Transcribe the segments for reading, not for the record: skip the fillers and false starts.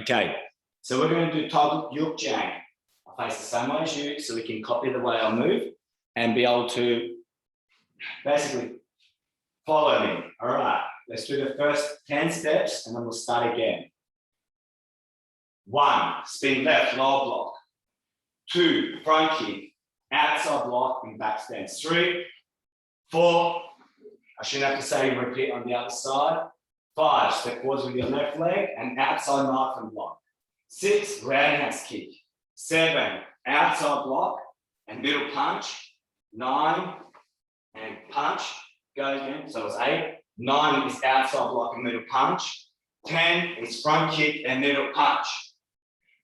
Okay, so we're going to do TaeGuk Yuk Jang. I'll face the same way as you so we can copy the way I move and be able to basically follow me. All right, let's do the first 10 steps and then we'll start again. 1, spin left, lower block. 2, front kick, outside block and back stance. 3, 4, I shouldn't have to say repeat on the other side. 5, step forwards with your left leg and outside knife and block. 6, roundhouse kick. 7, outside block and middle punch. 9, and punch. Go again. So it's 8. 9 is outside block and middle punch. 10 is front kick and middle punch.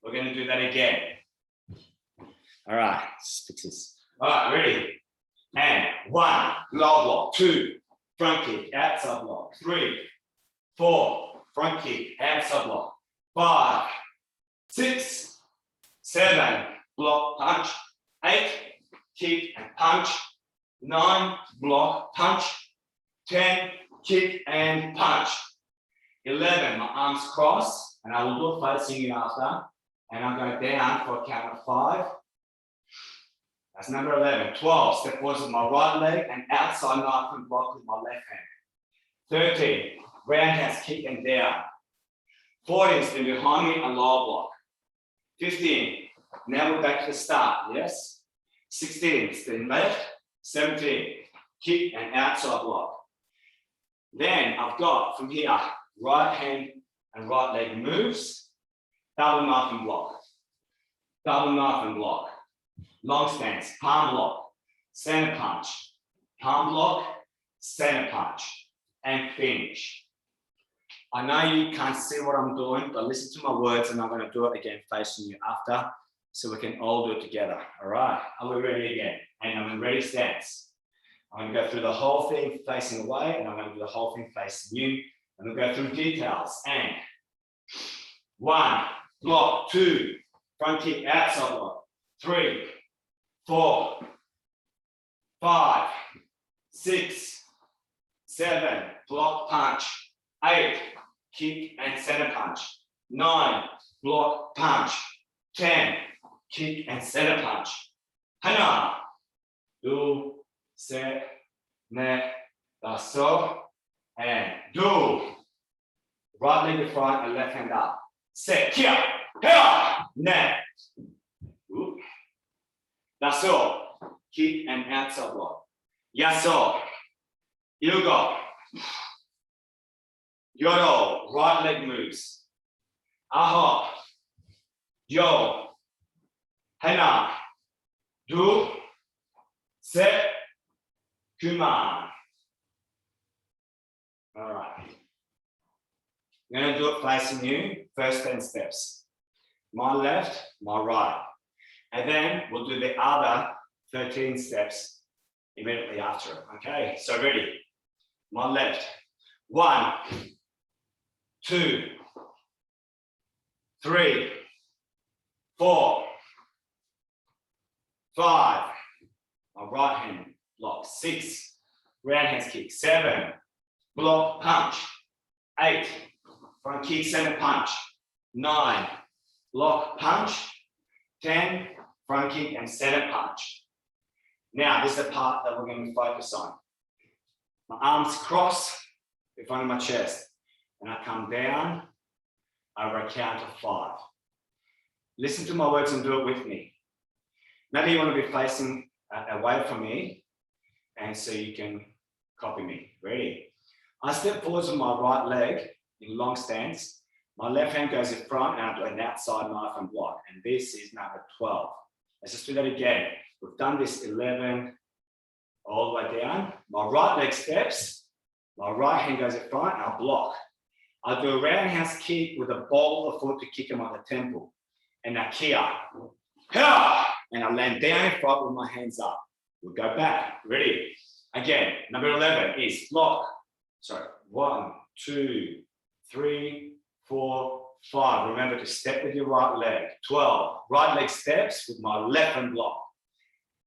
We're going to do that again. All right, let's fix this. All right, ready? And 1, low block. 2, front kick, outside block. 3, 4, front kick, outside block. 5, 6, 7, block, punch. 8, kick and punch. 9, block, punch. 10, kick and punch. 11, my arms cross, and I will do it facing you after. And I'll go down for a count of 5. That's number 11. 12, step forwards with my right leg and outside knife and block with my left hand. 13, roundhouse kick and down. 14, spin behind me and lower block. 15, now we're back to the start, yes? 16, spin left. 17, kick and outside block. Then I've got from here, right hand and right leg moves, double knife and block. Double knife and block. Long stance, palm block, center punch, palm block, center punch, and finish. I know you can't see what I'm doing, but listen to my words and I'm going to do it again facing you after so we can all do it together. All right, are we ready again? And I'm in ready stance. I'm going to go through the whole thing facing away and I'm going to do the whole thing facing you. And we'll go through details. And 1, block. 2, front kick, outside block. 3, 4, 5, 6, 7, block, punch. 8, kick and center punch. 9, block, punch. 10, kick and center punch. 하나, 둘, 셋, 넷, 다섯, and do. Right leg in front and left hand up. 셋, here, here, 넷. 다섯, kick and outside block. 여섯, 일곱, 여덟, right leg moves. 아홉, 열, 하나, 둘, 셋, 그만. All right. I'm going to do it facing you. First 10 steps. My left, my right. And then we'll do the other 13 steps immediately after it. Okay, so ready. My left. 1, 2, 3, 4, 5. My right hand block. 6, roundhouse kick. 7, block, punch. 8, front kick, center punch. 9, block, punch. 10, front kick and center punch. Now, this is the part that we're going to focus on. My arms cross in front of my chest, and I come down over a count of 5. Listen to my words and do it with me. Maybe you want to be facing away from me, and so you can copy me. Ready? I step forwards with my right leg in long stance. My left hand goes in front, and I do an outside knife and block. And this is number 12. Let's just do that again. We've done this 11 all the way down. My right leg steps. My right hand goes in front, and I block. I do a roundhouse kick with a ball of the foot to kick him on the temple. And I kia. And I land down in front with my hands up. We'll go back. Ready? Again, number 11 is block. Sorry, 1, 2, 3, 4, 5. Remember to step with your right leg. 12, right leg steps with my left hand block.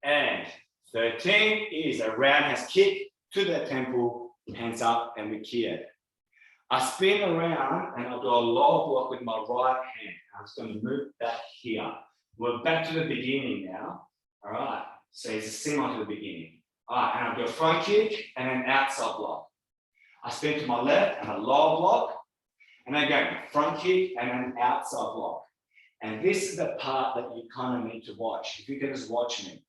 And 13 is a roundhouse kick to the temple, hands up, and we kia. I spin around and I'll do a lower block with my right hand. I'm just going to move back here. We're back to the beginning now. All right. So it's similar to the beginning. All right. And I'll do a front kick and an outside block. I spin to my left and a lower block. And then again, a front kick and an outside block. And this is the part that you kind of need to watch. If you can just watch me.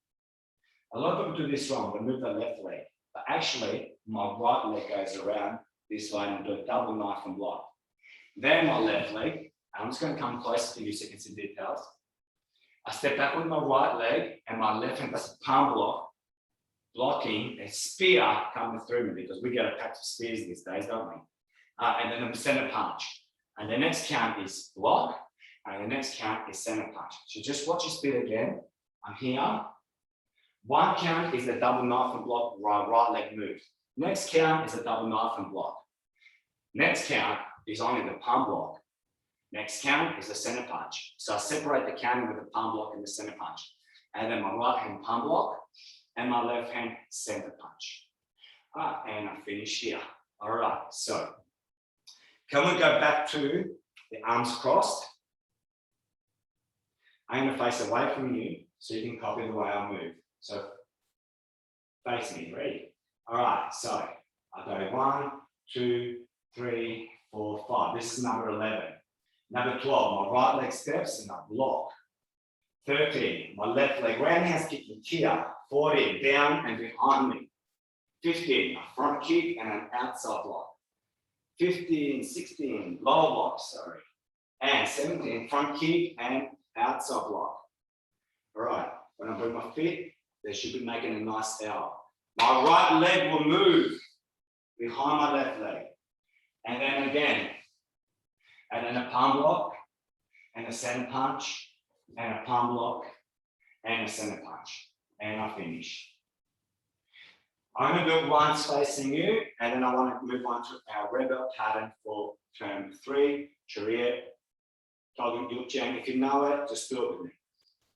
A lot of people do this wrong. They move their left leg. But actually, my right leg goes around this way and do a double knife and block. Then my left leg, I'm just going to come closer to you so you can see details. I step back with my right leg and my left hand does a palm block, blocking a spear coming through me because we get a pack of spears these days, don't we? And then the center punch. And the next count is block, and the next count is center punch. So just watch your speed again. I'm here. One count is a double knife and block, right leg move. Next count is a double knife and block. Next count is only the palm block. Next count is the center punch. So I separate the counting with the palm block and the center punch. And then my right hand palm block and my left hand center punch. All right, and I finish here. All right, so can we go back to the arms crossed? I'm going to face away from you so you can copy the way I move. So face me, ready? All right, so I go 1, 2, 3, 4, 5. This is number 11. Number 12, my right leg steps and I block. 13, my left leg roundhouse kicking here. 14, down and behind me. 15, a front kick and an outside block. 15, 16, lower block, sorry. And 17, front kick and outside block. All right, when I move my feet, they should be making a nice L. My right leg will move behind my left leg. And then again, and then a palm block, and a center punch, and a palm block, and a center punch. And I finish. I'm going to do it once facing you, and then I want to move on to our red belt pattern for term 3, Chariot, TaeGuk, Yuk Jang. If you know it, just do it with me.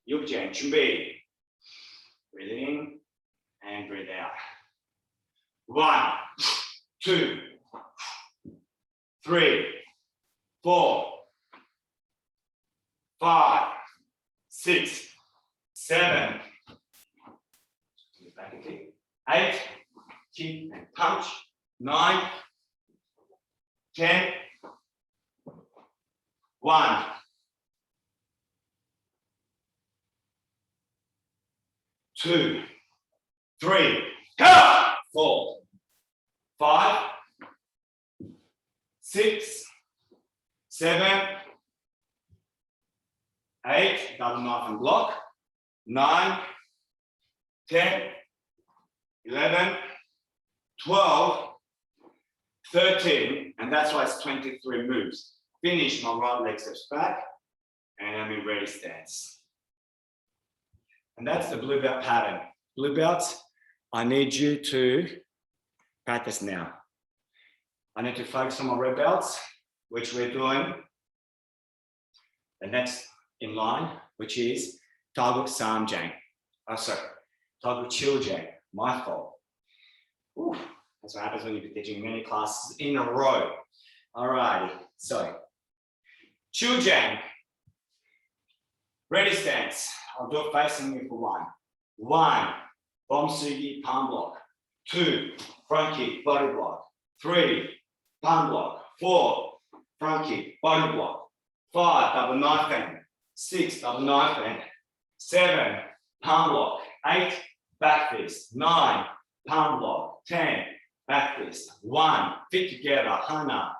Yuk Jang, 준비. Breathe in and breathe out. 1, 2, 3, 4, 5, 6, 7, back and kick, 8, kick and punch, 9, 10, 1, 2, 3, go! 4, 5, 6, 7, 8, double knife and block, 9, 10, 11, 12, 13, and that's why it's 23 moves. Finish, my right leg steps back, and I'm in ready stance. And that's the blue belt pattern. Blue belts, I need you to practice now. I need to focus on my red belts, which we're doing the next in line, which is TaeGuk Chil Jang. Oh, sorry, TaeGuk Chil Jang. My fault. Ooh, that's what happens when you're teaching many classes in a row. Alrighty, so Chil Jang. Ready stance. I'll do it facing you for 1. 1, Poomsae palm block. 2, front kick, body block. 3, palm block. 4, front kick, body block. 5, double knife hand. 6, double knife hand. 7, palm block. 8, back fist. 9, palm block. 10, back fist. 1, feet together. Hana,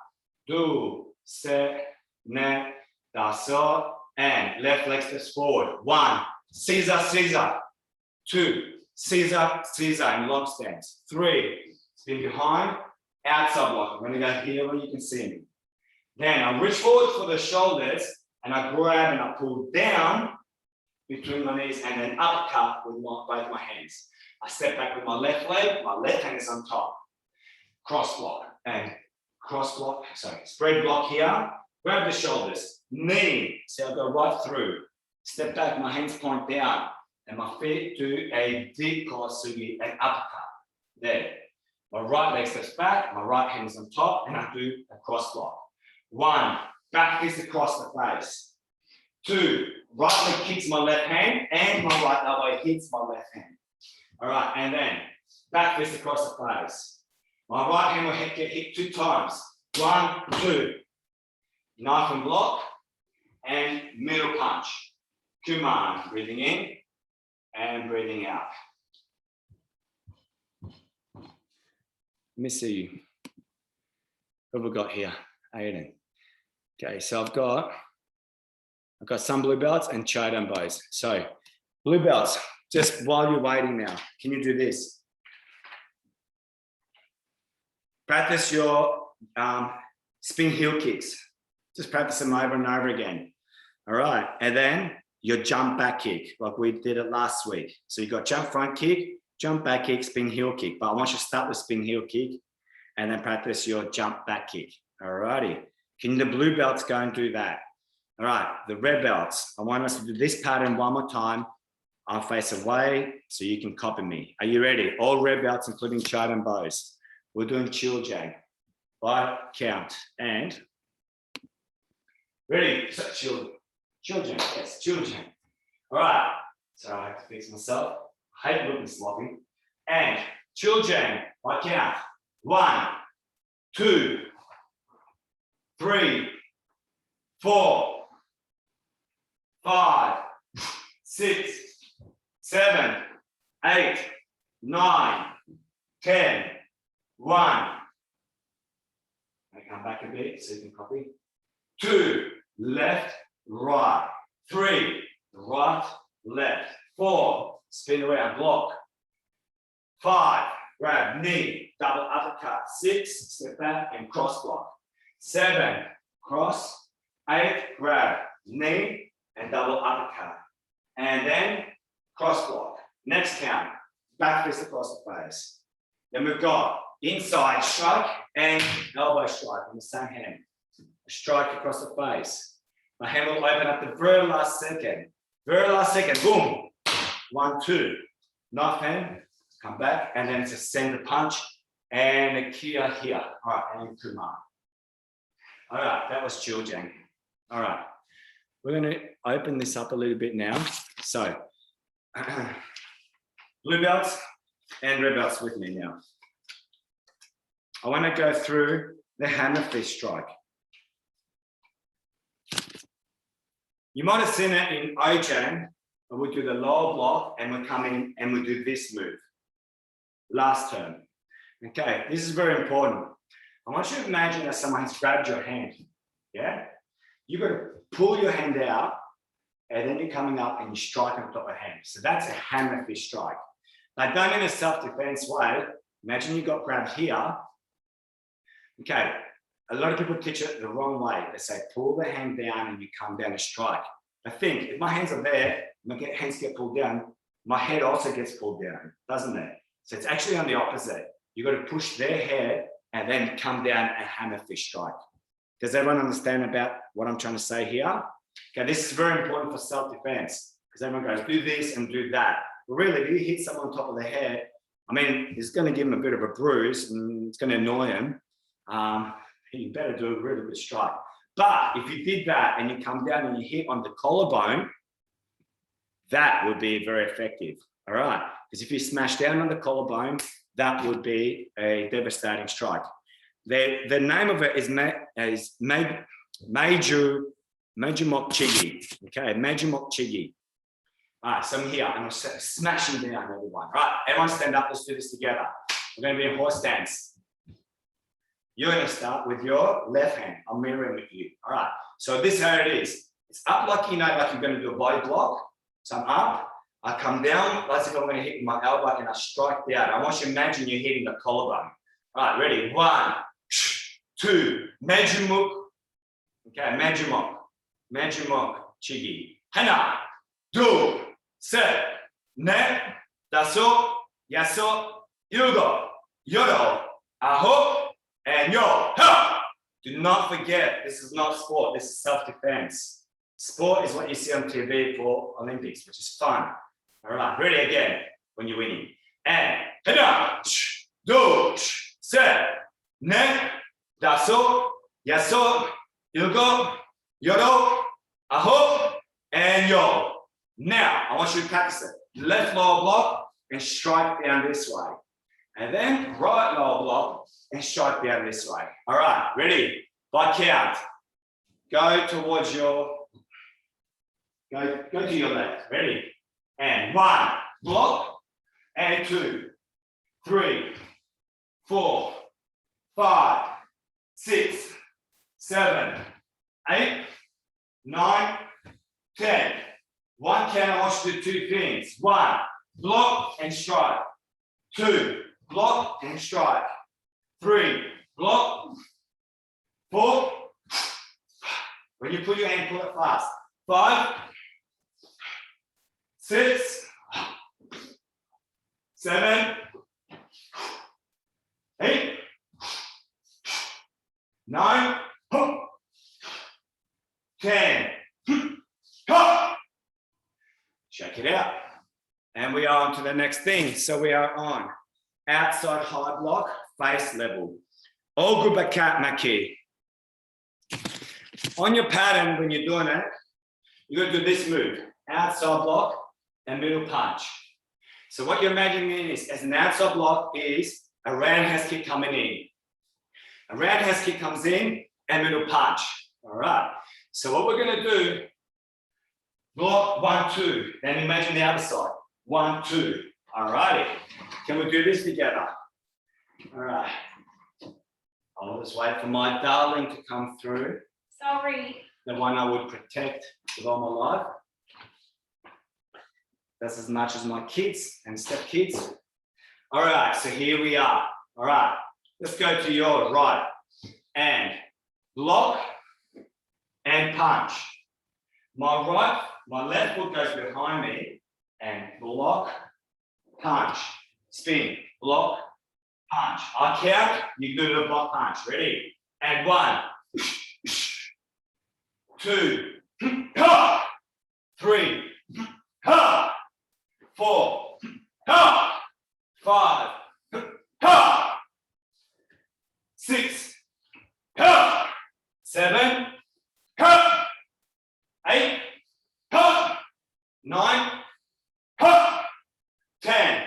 do, set, net, daso, and left leg steps forward. 1, Caesar, Caesar. 2, Caesar, Caesar in long stance. 3, spin behind, outside block. I'm going to go here where you can see me. Then I reach forward for the shoulders and I grab and I pull down between my knees and then uppercut with both my hands. I step back with my left leg, my left hand is on top. Cross block and cross block, sorry, spread block here. Grab the shoulders, knee, so I'll go right through. Step back, my hands point down, and my feet do a deep kosugi and uppercut. There. My right leg steps back, my right hand is on top, and I do a cross block. 1, back fist across the face. 2, right leg kicks my left hand, and my right elbow hits my left hand. All right, and then back fist across the face. My right hand will get hit 2 times. 1, 2. Knife and block, and middle punch. Kumar, breathing in and breathing out. Let me see you. What have we got here? Aiden. Okay, so I've got some blue belts and Chil bows. So blue belts, just while you're waiting now, can you do this? Practice your spin heel kicks. Just practice them over and over again. All right, and then your jump back kick, like we did it last week. So you got jump front kick, jump back kick, spin heel kick. But I want you to start with spin heel kick and then practice your jump back kick. All righty. Can the blue belts go and do that? All right, the red belts. I want us to do this pattern one more time. I'll face away so you can copy me. Are you ready? All red belts, including Chil bows. We're doing Chil Jang. 5 count and ready. So Chil Jang. Yes, Chil Jang. All right. So I have to fix myself. I hate looking sloppy. And Chil Jang. 5 count. 1, 2, 3, 4, 5, 6, 7, 8, 9, 10, 1. I come back a bit so you can copy. 2, left, right. 3, right, left. 4, spin around, block. 5, grab, knee, double uppercut. 6, step back and cross block. 7, cross. 8, grab, knee and double uppercut. And then cross block. Next count, back fist across the face. Then we've got inside strike and elbow strike on the same hand. A strike across the face. My hand will open up the very last second. Very last second, boom. 1, 2. Knife hand, come back, and then it's a center punch and a kia here. All right, and Kumar. All right, that was Chil Jang. All right, we're going to open this up a little bit now. So, blue belts and red belts with me now. I want to go through the hammer fist strike. You might have seen it in Yuk Jang, where we do the lower block and we come in and we do this move. Last term. Okay, this is very important. I want you to imagine that someone has grabbed your hand. Yeah? You've got to pull your hand out and then you're coming up and you strike on top of the hand. So that's a hammer fist strike. Now, done in a self-defense way, imagine you got grabbed here. Okay, a lot of people teach it the wrong way. They say pull the hand down and you come down and strike. I think if my hands are there, my hands get pulled down, my head also gets pulled down, doesn't it? So it's actually on the opposite. You've got to push their head and then come down and hammer fist strike. Does everyone understand about what I'm trying to say here? Okay, this is very important for self-defense because everyone goes, do this and do that. But really, if you hit someone on top of the head, I mean, it's going to give them a bit of a bruise and it's going to annoy them. You better do a really good strike. But if you did that and you come down and you hit on the collarbone, that would be very effective. All right, because if you smash down on the collarbone, that would be a devastating strike. The name of it is Major Mok Chigi. Okay, Major Mok Chigi. All right, so I'm here and I'm smashing down everyone. All right, everyone stand up. Let's do this together. We're going to be in horse stance. You're going to start with your left hand. I'm mirroring with you. All right, so this is how it is. It's up like you know, like you're going to do a body block. So I'm up. I come down, as if I'm going to hit my elbow and I strike down. I want you to imagine you're hitting the collarbone. All right, ready? 1, 2, Major Mok. Okay, Major Mok Chigi. Hana, 2, 3, 4, 5, 6, 7, 8, 9, and yo, help! Do not forget, this is not sport, this is self-defense. Sport is what you see on TV for Olympics, which is fun. All right, ready again when you're winning. And, 둘, 셋, 넷, 다섯, 여섯, 일곱, 여덟, 아홉, and 열. Now, I want you to practice it. Left lower block and strike down this way. And then right lower block and strike down this way. All right, ready? By count. Go towards your, go to your left. Ready? And 1, block, and 2, 3, 4, 5, 6, 7, 8, 9, 10. One count, I want you to do 2 things. 1, block and strike. 2, block and strike. 3, block. 4, when you put your hand, pull it fast. 5, 6, 7, 8, 9, 10. Check it out. And we are on to the next thing. So we are on outside high block, face level. All good bakat maki. On your pattern, when you're doing it, you're going to do this move. Outside block and middle punch. So what you're imagining is, as an outside block is a roundhouse kick coming in. A roundhouse kick comes in and middle punch. All right. So what we're going to do, block 1, 2. Then imagine the other side. 1, 2. All righty. Can we do this together? All right. I'll just wait for my darling to come through. Sorry. The one I would protect with all my life. That's as much as my kids and stepkids. All right, so here we are. All right, let's go to your right. And block and punch. My left foot goes behind me and block, punch, spin, block, punch. I count, you do the block punch. Ready? And 1, 2, 3, 4, 5, 6, 7, 8, 9, 10.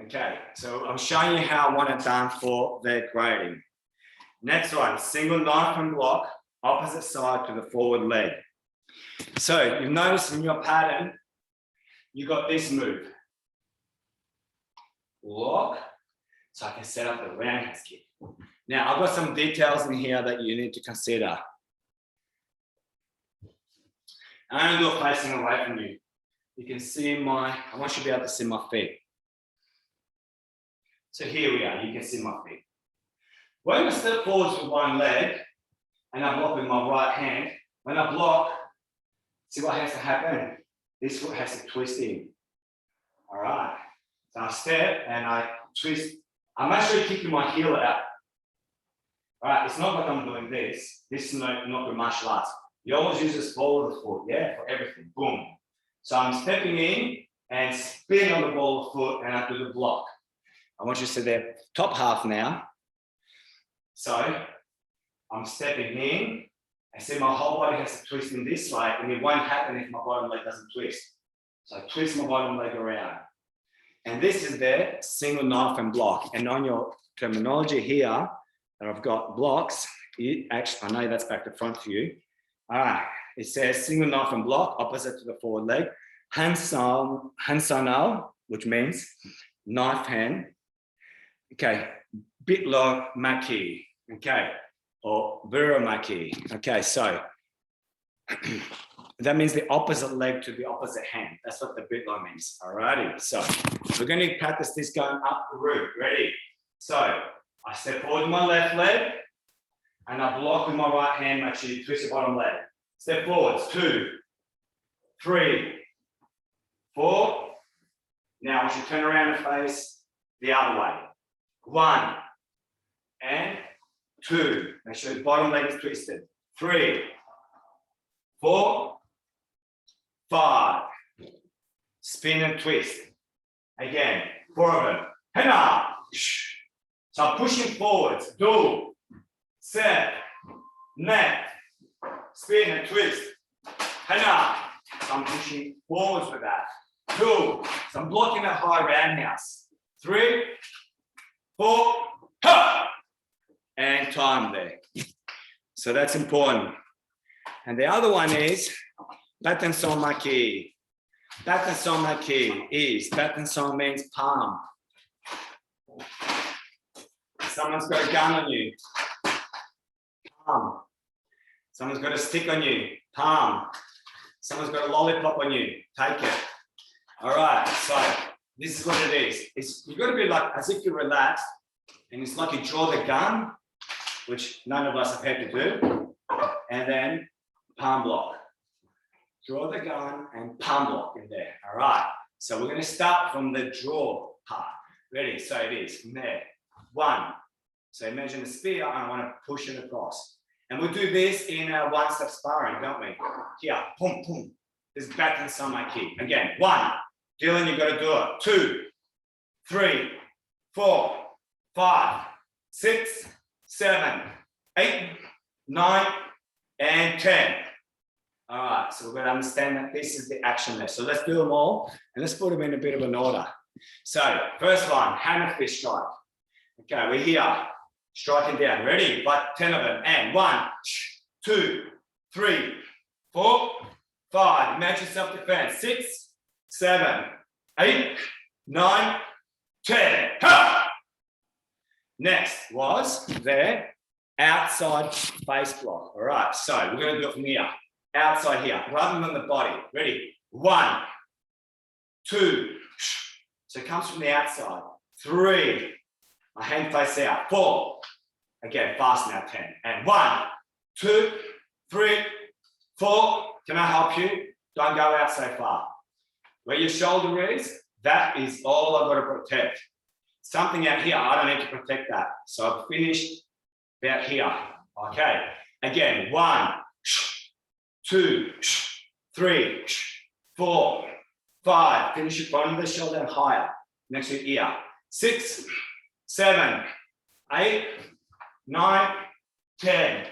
Okay, so I'm showing you how I want it done for the grading. Next one, single knife and block, opposite side to the forward leg. So you've noticed in your pattern, you got this move. Block, so I can set up the roundhouse kick. Now I've got some details in here that you need to consider. I'm going to do it facing away from you. You can see I want you to be able to see my feet. So here we are, you can see my feet. When I step forwards with one leg, and I block with my right hand, when I block, see what has to happen? This foot has to twist in. All right. So I step and I twist. I'm actually kicking my heel out. All right, it's not like I'm doing this. This is not good martial arts. You always use this ball of the foot, yeah, for everything. Boom. So I'm stepping in and spin on the ball of the foot and I do the block. I want you to see the top half now. So I'm stepping in. I see my whole body has to twist in this way, and it won't happen if my bottom leg doesn't twist. So I twist my bottom leg around. And this is the single knife and block. And on your terminology here, that I've got blocks, actually, I know that's back to front for you. All right, it says single knife and block, opposite to the forward leg. Hansanal, which means knife hand. Okay, bitlo maki. Okay, or viromaki. Okay, so that means the opposite leg to the opposite hand. That's what the bitlo means. Alrighty, so we're going to practice this going up the root. Ready? So I step forward with my left leg and I block with my right hand, make sure you twist the bottom leg. Step forwards, 2, 3, 4. Now I should turn around and face the other way. 1 and 2. Make sure the bottom leg is twisted. 3, 4, 5. Spin and twist. Again, 4 of them. Hana. So I'm pushing forwards. Do. Set. Net. Spin and twist. Hana. So I'm pushing forwards with that. 2. So I'm blocking that high roundhouse. 3, 4. Ha! And time there. So that's important. And the other one is Batan Somaki. Batan Somaki is, Batan Som means palm. Someone's got a gun on you. Palm. Someone's got a stick on you. Palm. Someone's got a lollipop on you. Take it. All right. So this is what it is. You've got to be like as if you're relaxed, and it's like you draw the gun, which none of us have had to do, and then palm block. Draw the gun and palm block in there. All right. So we're going to start from the draw part. Ready? So it is from there. 1. So imagine a spear, and I want to push it across. And we'll do this in one-step sparring, don't we? Here, boom, boom. This is back and Somaki. Again, 1. Dylan, you've got to do it. 2, 3, 4, 5, 6, 7, 8, 9, and 10. All right, so we've got to understand that this is the action there. So let's do them all, and let's put them in a bit of an order. So first one, hammer fist strike. Okay, we're here, striking down. Ready? But 10 of them. And 1, 2, 3, 4, 5. Imagine self-defense. 6, 7, 8, 9, 10. Ha! Next was the outside face block. All right, so we're going to do it from here. Outside here, rather than the body. Ready? 1, 2. So it comes from the outside. 3. My hand face out. 4. Again, fast now. 10. And 1, 2, 3, 4. Can I help you? Don't go out so far. Where your shoulder is, that is all I've got to protect. Something out here, I don't need to protect that. So I've finished about here. Okay. Again, 1, 2, 3, 4, 5. Finish your bottom of the shoulder and higher. Next to your ear. 6, 7, 8, 9, 10.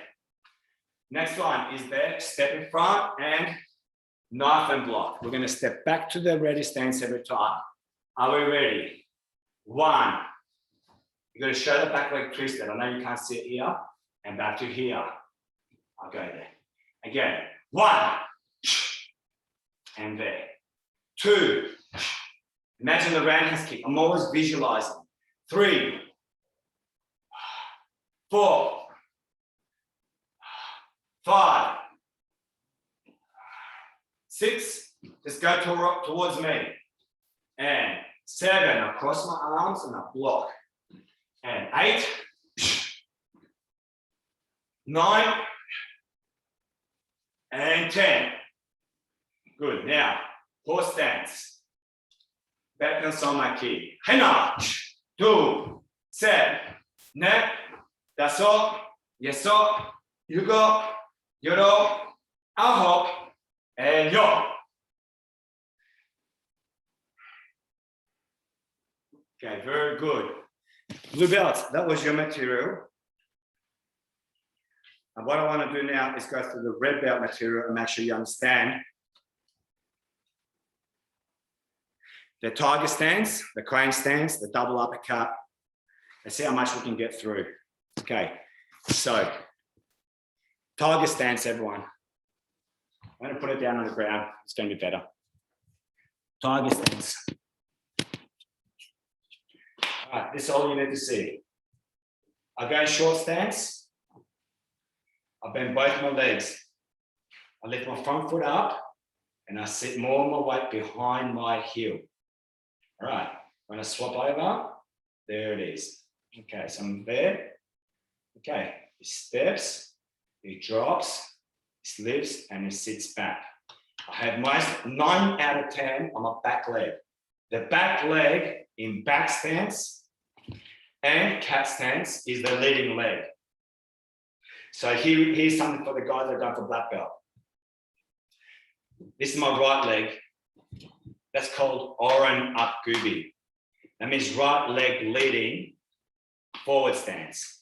Next one is the step in front and knife and block. We're going to step back to the ready stance every time. Are we ready? 1. You've got to show the back leg twisted. I know you can't see it here. And back to here. I'll go there. Again. 1. And there. 2. Imagine the roundhouse kick. I'm always visualizing. 3. 4. 5. 6. Just go towards me. And 7. I cross my arms and I block. And 8. 9. And 10. Good. Now, horse stance. Back and Somaki. Hena. 2. Set. Net. Daso. Yeso. Yugo. Yoro. Aho. And yo. Okay, very good. Blue belts, that was your material. And what I want to do now is go through the red belt material and make sure you understand the tiger stance, the crane stance, the double uppercut. Let's see how much we can get through. Okay, so tiger stance, everyone. I'm going to put it down on the ground. It's going to be better. Tiger stance. All right, this is all you need to see. I go short stance. I bend both my legs. I lift my front foot up and I sit more of my weight behind my heel. All right, when I swap over, there it is. Okay, so I'm there. Okay, he steps, he drops, he lifts, and he sits back. I have most 9 out of 10 on my back leg. The back leg in back stance and cat stance is the leading leg. So here's something for the guys that are going for black belt. This is my right leg. That's called Oran Up Gubi. That means right leg leading forward stance.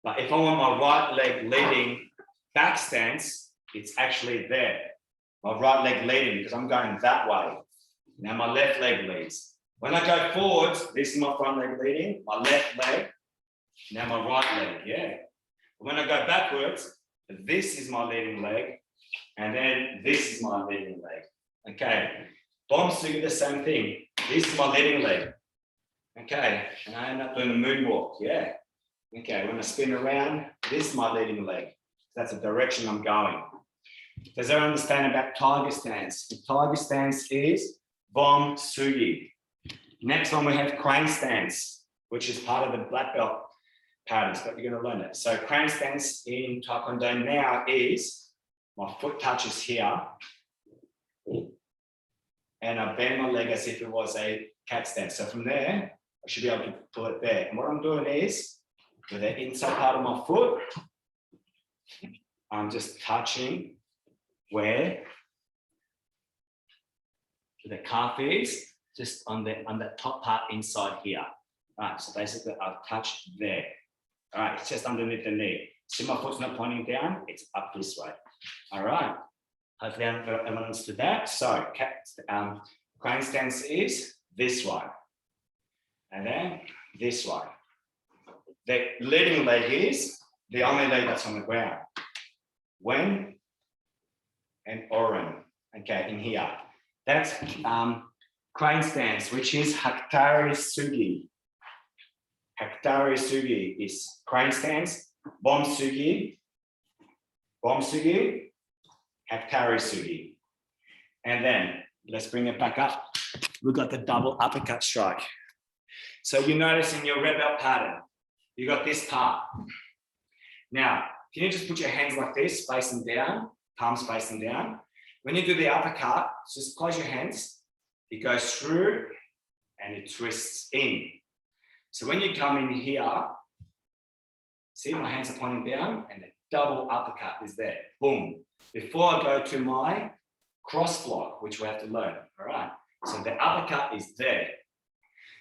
But if I want my right leg leading back stance, it's actually there. My right leg leading because I'm going that way. Now my left leg leads. When I go forwards, this is my front leg leading, my left leg, now my right leg, yeah. When I go backwards, this is my leading leg, and then this is my leading leg. Okay, Poomsae, the same thing. This is my leading leg. Okay, and I end up doing a moonwalk, yeah. Okay, when I spin around, this is my leading leg. That's the direction I'm going. Does everyone understand about tiger stance? The tiger stance is Poomsae. Next one, we have crane stance, which is part of the black belt patterns, but you're going to learn it. So crane stance in Taekwondo now is my foot touches here, and I bend my leg as if it was a cat stance. So from there, I should be able to pull it there. And what I'm doing is, with the inside part of my foot, I'm just touching where the calf is, just on the top part inside here. All right, so basically I'll touch there. All right, it's just underneath the knee. See my foot's not pointing down, it's up this way. All right, hopefully everyone understood that. So crane stance is this one, and then this one. The leading leg is the only leg that's on the ground. When and Oran, okay, in here. That's crane stance, which is Haktari Sugi. Haktari Sugi is crane stance, Poomsae, Haktari Sugi. And then let's bring it back up. We've got the double uppercut strike. So you notice in your red belt pattern, you got this part. Now, can you just put your hands like this, facing down, palms facing down? When you do the uppercut, just close your hands. It goes through and it twists in. So when you come in here, see my hands are pointing down and the double uppercut is there. Boom. Before I go to my cross block, which we have to learn. All right. So the uppercut is there.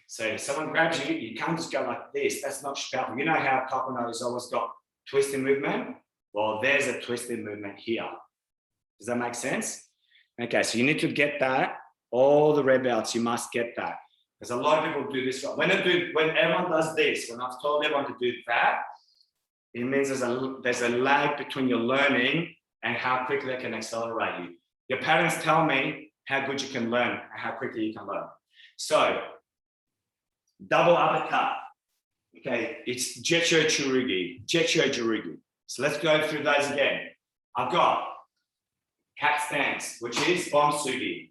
So if someone grabs you, you can't just go like this. That's not powerful. You know how Taekwondo has always got twisting movement? Well, there's a twisting movement here. Does that make sense? Okay, so you need to get that. All the red belts, you must get that. Because a lot of people do this. When everyone does this, when I've told everyone to do that, it means there's a lag between your learning and how quickly they can accelerate you. Your parents tell me how good you can learn and how quickly you can learn. So, double uppercut. Okay, it's Jecho Jurugi. So let's go through those again. I've got cat stance, which is Poomsae.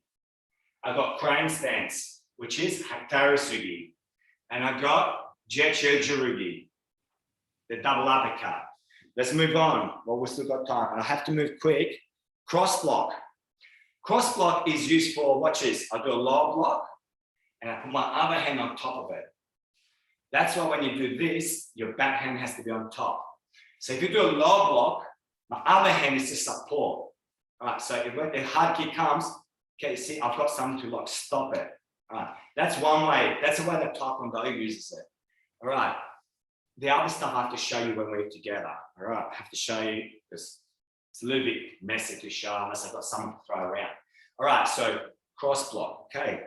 I've got crane stance, which is Haktari Sugi. And I've got Jecho Jurugi, the double uppercut. Let's move on. Well, we've still got time. And I have to move quick. Cross block. Cross block is used for, watch this. I do a low block and I put my other hand on top of it. That's why when you do this, your back hand has to be on top. So if you do a low block, my other hand is to support. All right, so if when the hard kick comes, okay, see, I've got something to like stop it. All right, that's one way. That's the way that Taekwondo uses it. All right, the other stuff I have to show you when we're together. All right, I have to show you because it's a little bit messy to show unless I've got something to throw around. All right, so cross block. Okay,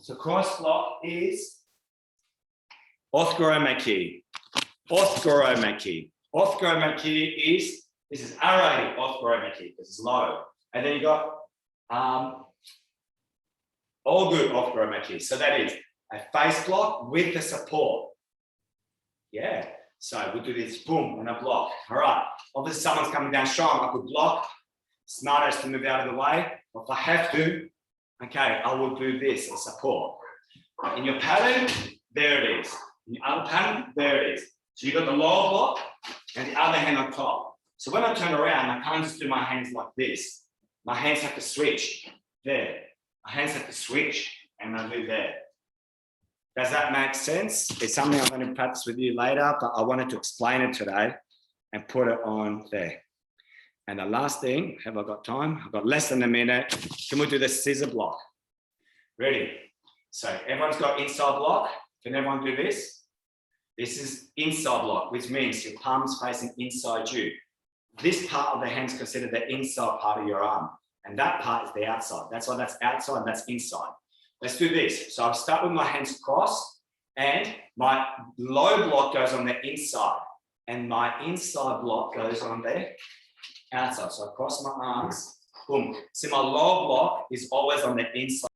so cross block is Othgoromaki. Othgoromaki is, this is array Othgoromaki because it's low. And then you got all good Othgoromaki. So that is a face block with the support. Yeah. So we'll do this, boom, and a block. All right. Obviously, someone's coming down strong. I could block. Smarter is to move out of the way. If I have to, okay, I will do this as support. In your pattern, there it is. In your other pattern, there it is. So you got the lower block and the other hand on top. So when I turn around, I can't just do my hands like this. My hands have to switch. There. My hands have to switch and I do there. Does that make sense? It's something I'm going to practice with you later, but I wanted to explain it today and put it on there. And the last thing, have I got time? I've got less than a minute. Can we do the scissor block? Ready? So everyone's got inside block. Can everyone do this? This is inside block, which means your palm's facing inside you. This part of the hand's considered the inside part of your arm, and that part is the outside. That's why that's outside and that's inside. Let's do this. So I'll start with my hands crossed, and my low block goes on the inside, and my inside block goes on the outside. So I cross my arms, boom. See, my low block is always on the inside.